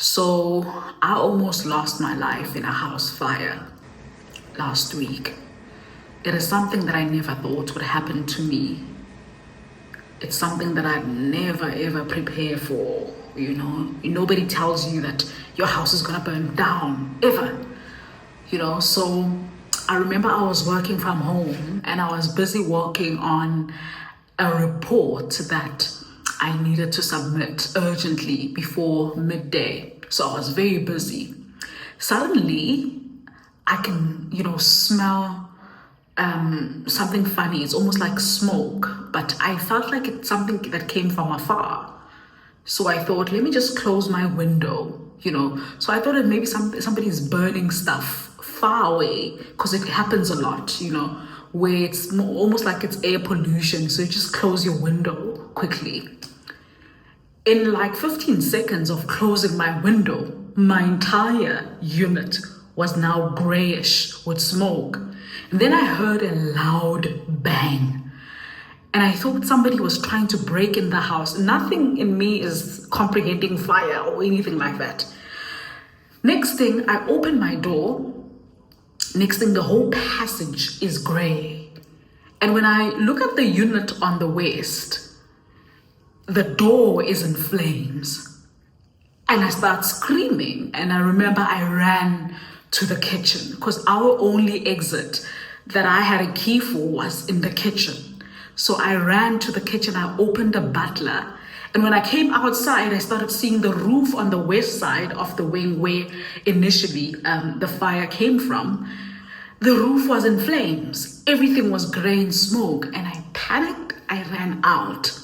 So I almost lost my life in a house fire last week. It is something that I never thought would happen to me. It's something that I'd never ever prepare for, you know. Nobody tells you that your house is gonna burn down, ever. So I remember I was working from home and I was busy working on a report that I needed to submit urgently before midday. So I was very busy. Suddenly, I can, smell something funny. It's almost like smoke, but I felt like it's something that came from afar. So I thought, let me just close my window, So I thought that maybe somebody's burning stuff far away, because it happens a lot, where it's almost like it's air pollution. So you just close your window quickly. In like 15 seconds of closing my window, my entire unit was now grayish with smoke. And then I heard a loud bang. And I thought somebody was trying to break in the house. Nothing in me is comprehending fire or anything like that. Next thing, I open my door. Next thing, the whole passage is gray. And when I look at the unit on the west, the door is in flames. And I start screaming. And I remember I ran to the kitchen, because our only exit that I had a key for was in the kitchen. So I ran to the kitchen, I opened the butler. And when I came outside, I started seeing the roof on the west side of the wing where initially the fire came from. The roof was in flames. Everything was gray and smoke. And I panicked, I ran out.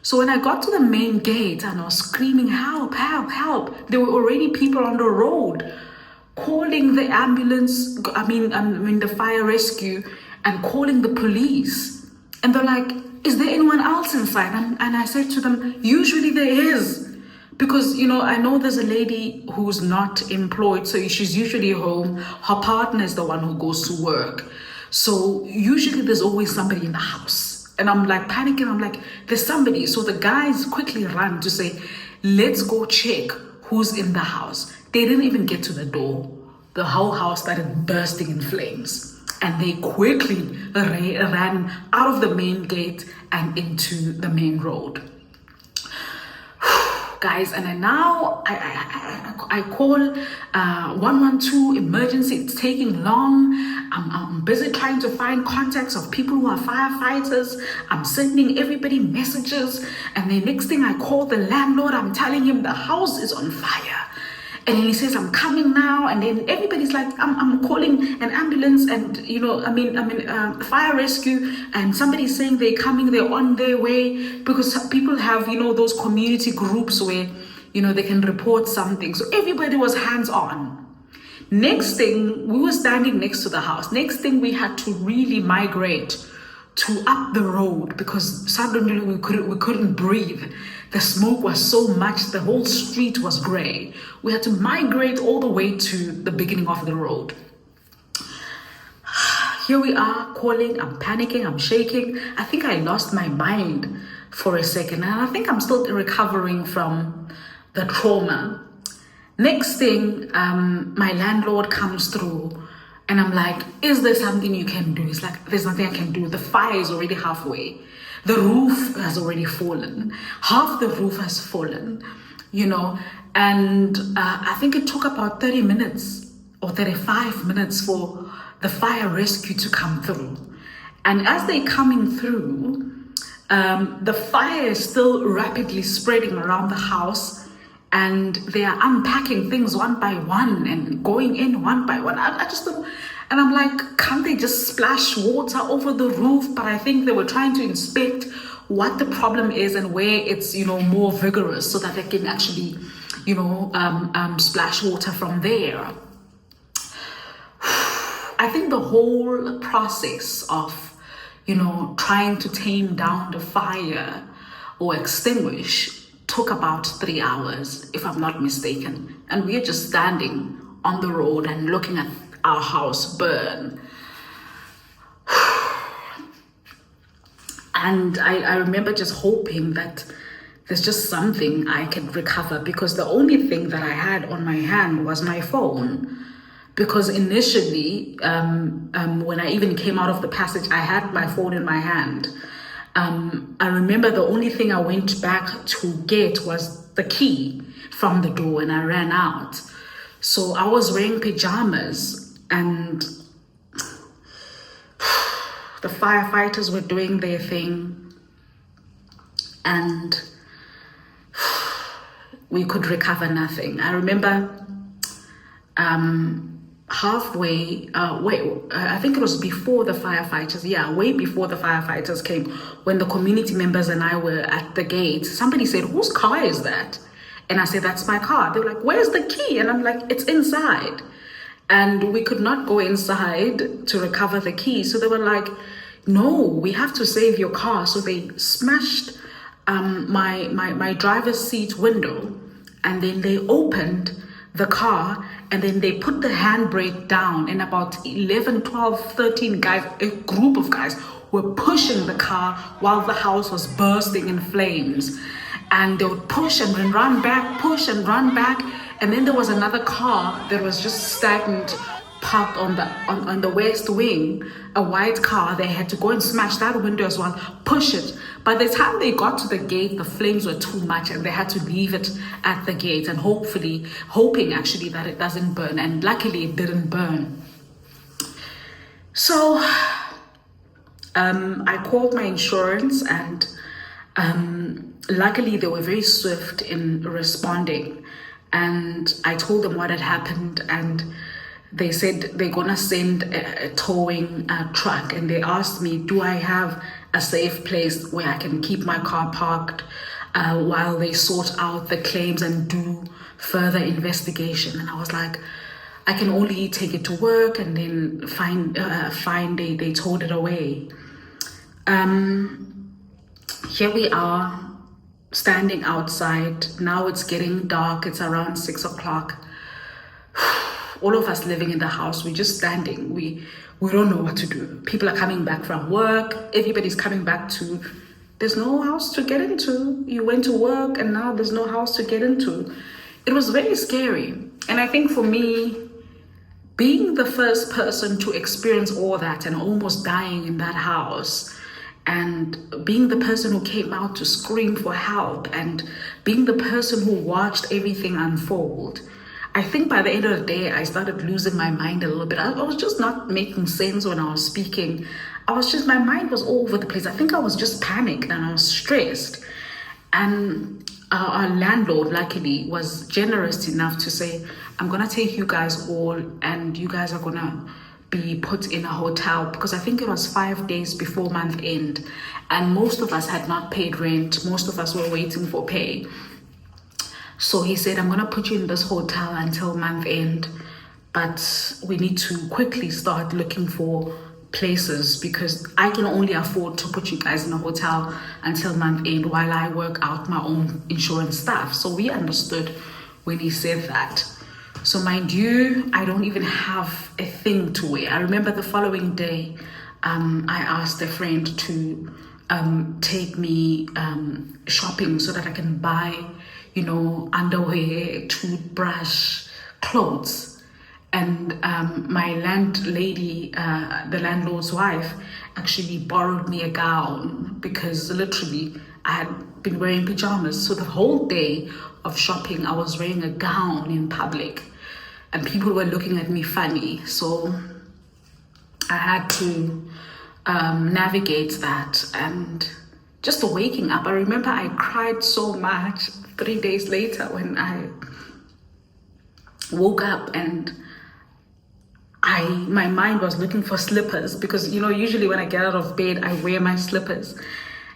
So when I got to the main gate and I was screaming, help, help, help, there were already people on the road calling the ambulance, the fire rescue, and calling the police. And they're like, is there anyone else inside? And I said to them, usually there is. Because, I know there's a lady who's not employed, so she's usually home. Her partner is the one who goes to work. So usually there's always somebody in the house. And I'm like panicking. I'm like, there's somebody. So the guys quickly ran to say, let's go check who's in the house. They didn't even get to the door. The whole house started bursting in flames. And they quickly ran out of the main gate and into the main road. Guys, and now I call 112 emergency. It's taking long. I'm busy trying to find contacts of people who are firefighters. I'm sending everybody messages. And the next thing, I call the landlord. I'm telling him the house is on fire. And then he says, I'm coming now. And then everybody's like, I'm calling an ambulance and, fire rescue. And somebody's saying they're coming, they're on their way. Because people have, those community groups where, they can report something. So everybody was hands on. Next thing, we were standing next to the house. Next thing, we had to really migrate to up the road, because suddenly we couldn't breathe. The smoke was so much, the whole street was gray. We had to migrate all the way to the beginning of the road. Here we are calling, I'm panicking, I'm shaking. I think I lost my mind for a second, and I think I'm still recovering from the trauma. Next thing, my landlord comes through. And I'm like, is there something you can do? It's like, there's nothing I can do. The fire is already halfway. The roof has already fallen. Half the roof has fallen, And I think it took about 30 minutes or 35 minutes for the fire rescue to come through. And as they're coming through, the fire is still rapidly spreading around the house. And they are unpacking things one by one and going in one by one. I just don't, and I'm like, can't they just splash water over the roof? But I think they were trying to inspect what the problem is and where it's, more vigorous, so that they can actually, splash water from there. I think the whole process of, trying to tame down the fire or extinguish took about 3 hours, if I'm not mistaken. And we're just standing on the road and looking at our house burn. And I remember just hoping that there's just something I could recover, because the only thing that I had on my hand was my phone. Because initially, when I even came out of the passage, I had my phone in my hand. I remember the only thing I went back to get was the key from the door, and I ran out. So I was wearing pajamas, and the firefighters were doing their thing, and we could recover nothing. I remember halfway, I think it was before the firefighters, way before the firefighters came, when the community members and I were at the gate, somebody said, "Whose car is that?" And I said, "That's my car." They were like, "Where's the key?" And I'm like, "It's inside." And we could not go inside to recover the key. So they were like, "No, we have to save your car." So they smashed my driver's seat window, and then they opened the car, and then they put the handbrake down, and about 11, 12, 13 guys, a group of guys, were pushing the car while the house was bursting in flames. And they would push and then run back, push and run back. And then there was another car that was just stagnant, parked on the west wing, a white car. They had to go and smash that window as well, push it. By the time they got to the gate, the flames were too much, and they had to leave it at the gate, and hoping actually that it doesn't burn. And luckily it didn't burn. So I called my insurance, and luckily they were very swift in responding. And I told them what had happened, and they said they're gonna send a towing truck. And they asked me, do I have a safe place where I can keep my car parked while they sort out the claims and do further investigation? And I was like, I can only take it to work and then they towed it away. Here we are, standing outside. Now it's getting dark. It's around 6 o'clock. All of us living in the house, we're just standing. We don't know what to do. People are coming back from work. Everybody's coming back to, there's no house to get into. You went to work and now there's no house to get into. It was very scary. And I think for me, being the first person to experience all that and almost dying in that house, and being the person who came out to scream for help, and being the person who watched everything unfold, I think by the end of the day, I started losing my mind a little bit. I was just not making sense when I was speaking. My mind was all over the place. I think I was just panicked and I was stressed. And our landlord, luckily, was generous enough to say, I'm going to take you guys all, and you guys are going to be put in a hotel, because I think it was 5 days before month end, and most of us had not paid rent. Most of us were waiting for pay. So he said, I'm going to put you in this hotel until month end, but we need to quickly start looking for places, because I can only afford to put you guys in a hotel until month end while I work out my own insurance stuff. So we understood when he said that. So mind you, I don't even have a thing to wear. I remember the following day, I asked a friend to take me shopping so that I can buy, underwear, toothbrush, clothes. And my landlady, the landlord's wife, actually borrowed me a gown, because literally I had been wearing pajamas. So the whole day of shopping, I was wearing a gown in public, and people were looking at me funny. So I had to navigate that. And just waking up, I remember I cried so much 3 days later when I woke up, and my mind was looking for slippers, because usually when I get out of bed I wear my slippers,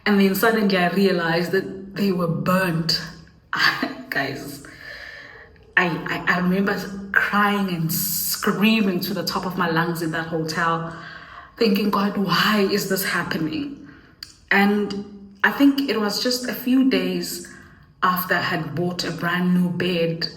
and then suddenly I realized that they were burnt. Guys, I remember crying and screaming to the top of my lungs in that hotel, thinking, God, why is this happening? And I think it was just a few days after I had bought a brand new bed.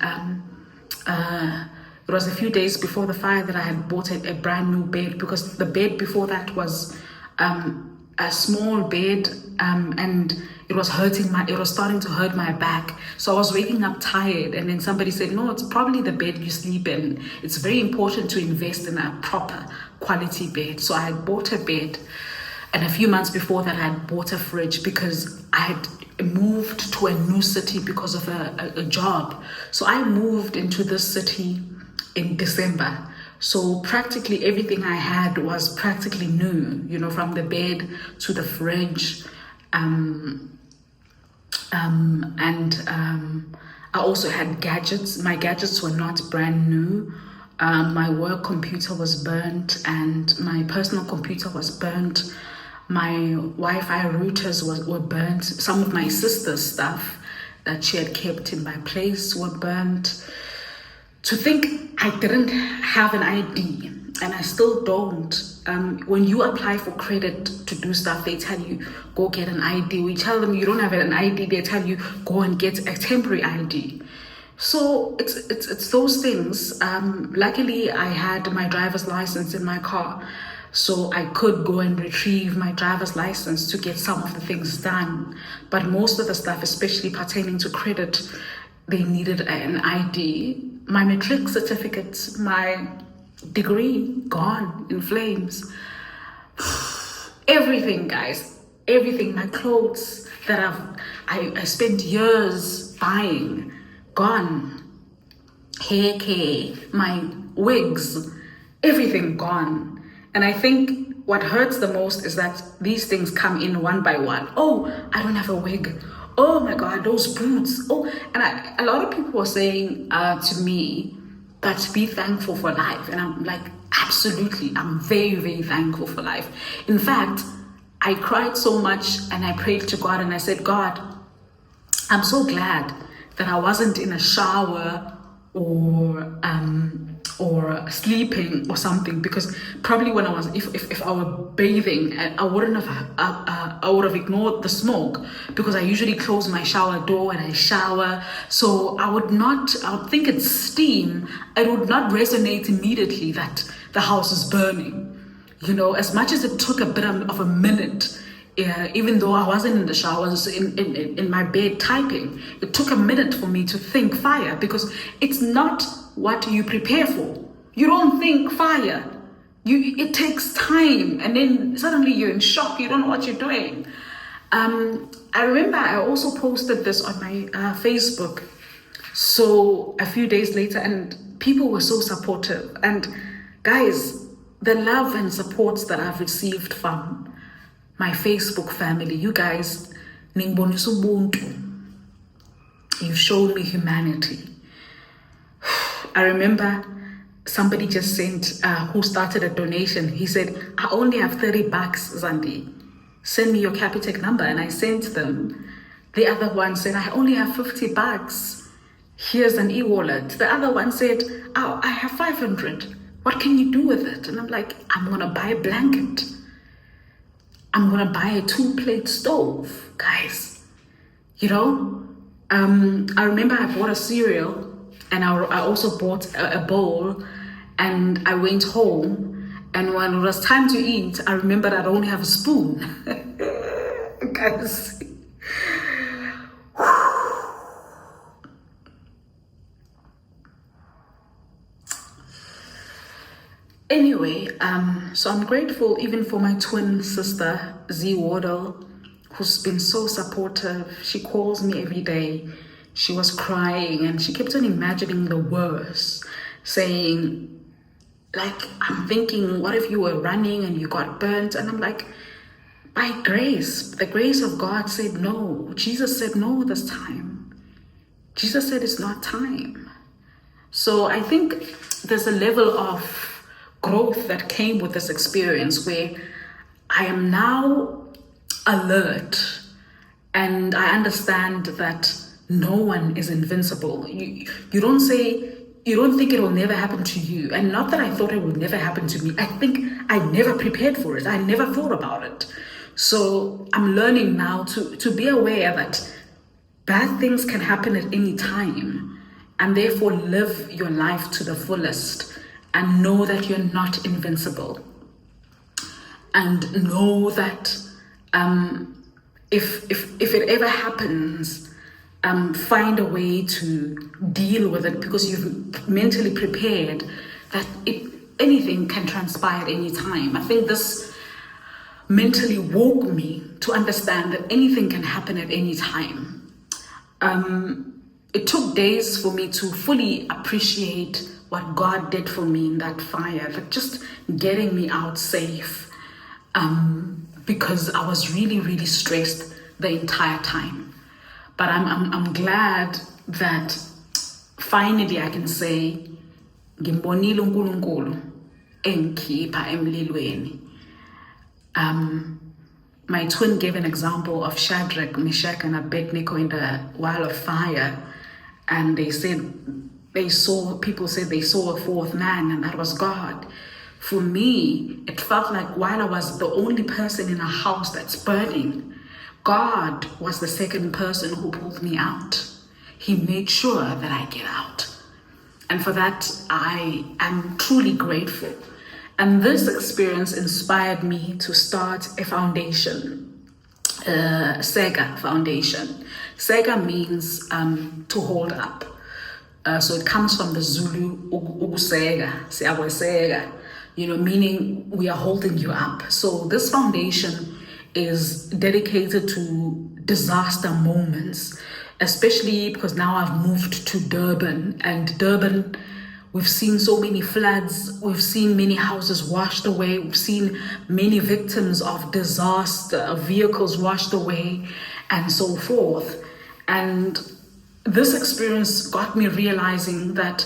It was a few days before the fire that I had bought a brand new bed, because the bed before that was a small bed, and it was starting to hurt my back. So I was waking up tired, and then somebody said, no, it's probably the bed you sleep in. It's very important to invest in a proper quality bed. So I had bought a bed, and a few months before that I had bought a fridge because I had moved to a new city because of a job. So I moved into this city in December. So practically everything I had was practically new, you know, from the bed to the fridge. I also had gadgets. My gadgets were not brand new. My work computer was burnt, and my personal computer was burnt. My Wi-Fi routers were burnt. Some of my sister's stuff that she had kept in my place were burnt. To think I didn't have an ID, and I still don't. When you apply for credit to do stuff, they tell you, go get an ID. We tell them you don't have an ID, they tell you, go and get a temporary ID. So it's those things. Luckily, I had my driver's license in my car, so I could go and retrieve my driver's license to get some of the things done. But most of the stuff, especially pertaining to credit, they needed an ID. My matric certificate, my degree, gone in flames. Everything, guys, everything. My clothes that I spent years buying, gone. Hair care, my wigs, everything gone. And I think what hurts the most is that these things come in one by one. Oh, I don't have a wig. Oh my God, those boots. Oh, and a lot of people were saying to me that be thankful for life. And I'm like, absolutely. I'm very, very thankful for life. In fact, I cried so much and I prayed to God and I said, God, I'm so glad that I wasn't in a shower or sleeping or something, because probably when I was, if I were bathing, I would have ignored the smoke, because I usually close my shower door when I shower. So I would think it's steam. It would not resonate immediately that the house is burning. You know, as much as it took a bit of a minute, even though I wasn't in the showers, in my bed typing, it took a minute for me to think fire, because it's not what you prepare for. You don't think fire. It takes time, and then suddenly you're in shock. You don't know what you're doing. I remember I also posted this on my Facebook. So a few days later, and people were so supportive. And guys, the love and support that I've received from my Facebook family, you guys, you've shown me humanity. I remember somebody just sent, who started a donation. He said, I only have $30, Zandi. Send me your Capitec number. And I sent them. The other one said, I only have $50. Here's an e-wallet. The other one said, oh, I have 500. What can you do with it? And I'm like, I'm going to buy a blanket. I'm going to buy a 2-plate stove, guys. You know, I remember I bought a cereal, and I also bought a bowl, and I went home, and when it was time to eat, I remembered I'd only have a spoon. Guys. Anyway, so I'm grateful even for my twin sister, Z Wardle, who's been so supportive. She calls me every day. She was crying and she kept on imagining the worst, saying, like, I'm thinking, what if you were running and you got burnt? And I'm like, by grace, the grace of God said no. Jesus said no this time. Jesus said it's not time. So I think there's a level of growth that came with this experience where I am now alert and I understand that no one is invincible. You don't think it will never happen to you. And not that I thought it would never happen to me. I think I never prepared for it. I never thought about it. So I'm learning now to be aware that bad things can happen at any time, and therefore live your life to the fullest and know that you're not invincible. And know that if it ever happens, find a way to deal with it, because you've mentally prepared that anything can transpire at any time. I think this mentally woke me to understand that anything can happen at any time. It took days for me to fully appreciate what God did for me in that fire, like just getting me out safe, because I was really, really stressed the entire time. But I'm glad that finally I can say, ngimbonile uNkulunkulu engikhipha emlilweni. My twin gave an example of Shadrach, Meshach, and Abednego in the wall of fire, and they said people said they saw a fourth man, and that was God. For me, it felt like while I was the only person in a house that's burning, God was the second person who pulled me out. He made sure that I get out. And for that, I am truly grateful. And this experience inspired me to start a foundation, Sega Foundation. Sega means to hold up. So it comes from the Zulu ukusega, siyabasega, meaning we are holding you up. So this foundation is dedicated to disaster moments, especially because now I've moved to Durban, and Durban, we've seen so many floods, we've seen many houses washed away, we've seen many victims of disaster, vehicles washed away, and so forth. And this experience got me realizing that,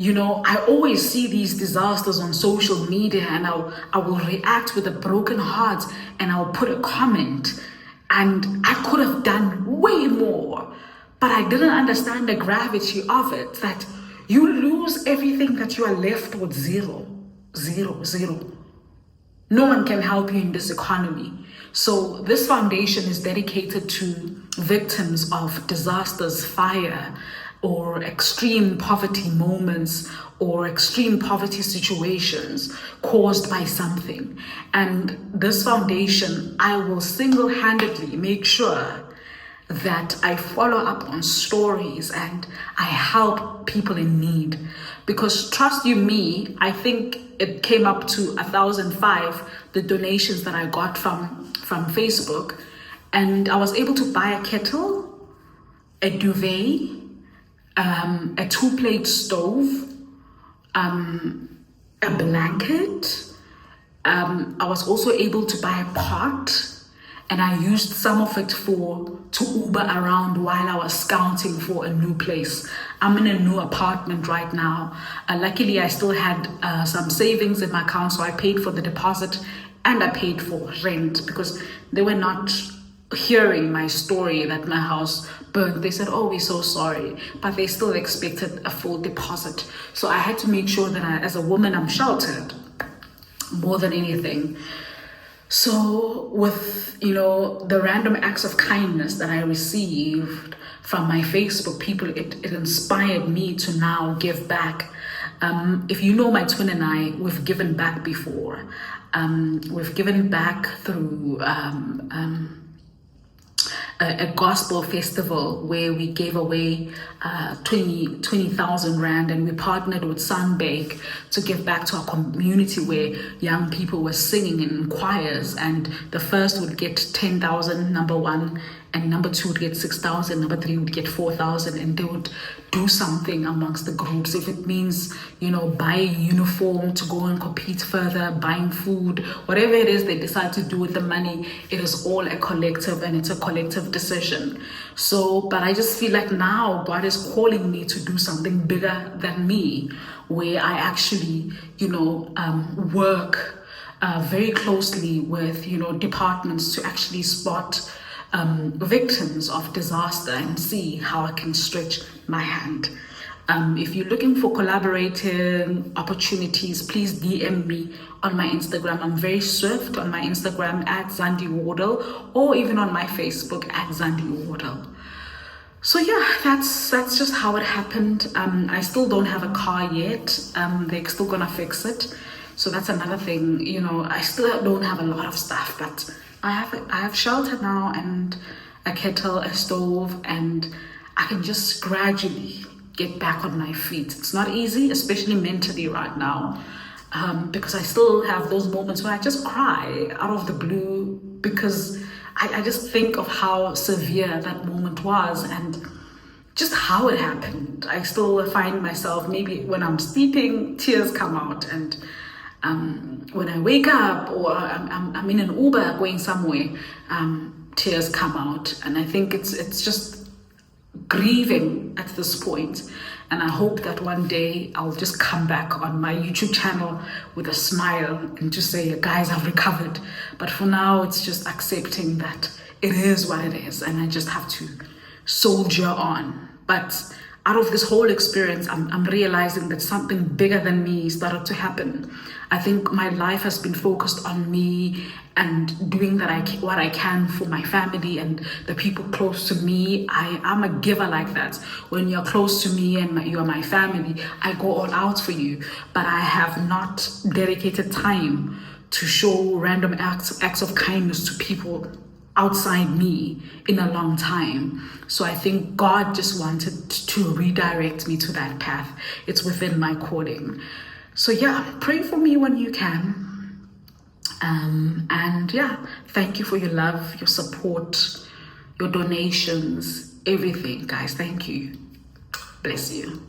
I always see these disasters on social media, and I will react with a broken heart, and I'll put a comment, and I could have done way more, but I didn't understand the gravity of it, that you lose everything, that you are left with zero. No one can help you in this economy. So this foundation is dedicated to victims of disasters, fire, or extreme poverty moments, or extreme poverty situations caused by something. And this foundation, I will single-handedly make sure that I follow up on stories and I help people in need. Because trust you me, I think it came up to 1,005, the donations that I got from Facebook. And I was able to buy a kettle, a duvet, a 2-plate stove, a blanket. I was also able to buy a pot, and I used some of it to Uber around while I was scouting for a new place. I'm in a new apartment right now. Luckily, I still had some savings in my account, so I paid for the deposit and I paid for rent, because they were not hearing my story that my house burned. They said, "Oh, we're so sorry," but they still expected a full deposit. So I had to make sure that as a woman, I'm sheltered more than anything. So with, the random acts of kindness that I received from my Facebook people, it inspired me to now give back. If you know my twin and I, we've given back before. We've given back through a gospel festival where we gave away 20,000 Rand, and we partnered with Sunbake to give back to our community, where young people were singing in choirs, and the first would get 10,000, number one, and number two would get 6,000, number three would get 4,000, and they would do something amongst the groups. If it means, buying a uniform to go and compete further, buying food, whatever it is they decide to do with the money, it is all a collective, and it's a collective decision. So, but I just feel like now God is calling me to do something bigger than me, where I actually, work very closely with, departments to actually spot victims of disaster and see how I can stretch my hand. If you're looking for collaborating opportunities, please DM me on my Instagram. I'm very swift on my Instagram @ZandiWardle, or even on my Facebook @ZandiWardle. So yeah, that's just how it happened. I still don't have a car yet. They're still gonna fix it. So that's another thing, I still don't have a lot of stuff, but I have shelter now, and a kettle, a stove, and I can just gradually get back on my feet. It's not easy, especially mentally right now, because I still have those moments when I just cry out of the blue because I just think of how severe that moment was and just how it happened. I still find myself, maybe when I'm sleeping, tears come out, and when I wake up or I'm in an Uber going somewhere, tears come out, and I think it's just grieving at this point. And I hope that one day I'll just come back on my YouTube channel with a smile and just say, guys, I've recovered. But for now, it's just accepting that it is what it is, and I just have to soldier on. But out of this whole experience, I'm realizing that something bigger than me started to happen. I think my life has been focused on me and doing what I can for my family and the people close to me. I'm a giver like that. When you're close to me and you're my family, I go all out for you. But I have not dedicated time to show random acts of kindness to people outside me in a long time. So I think God just wanted to redirect me to that path. It's within my calling. So yeah, pray for me when you can. And yeah, thank you for your love, your support, your donations, everything, guys. Thank you. Bless you.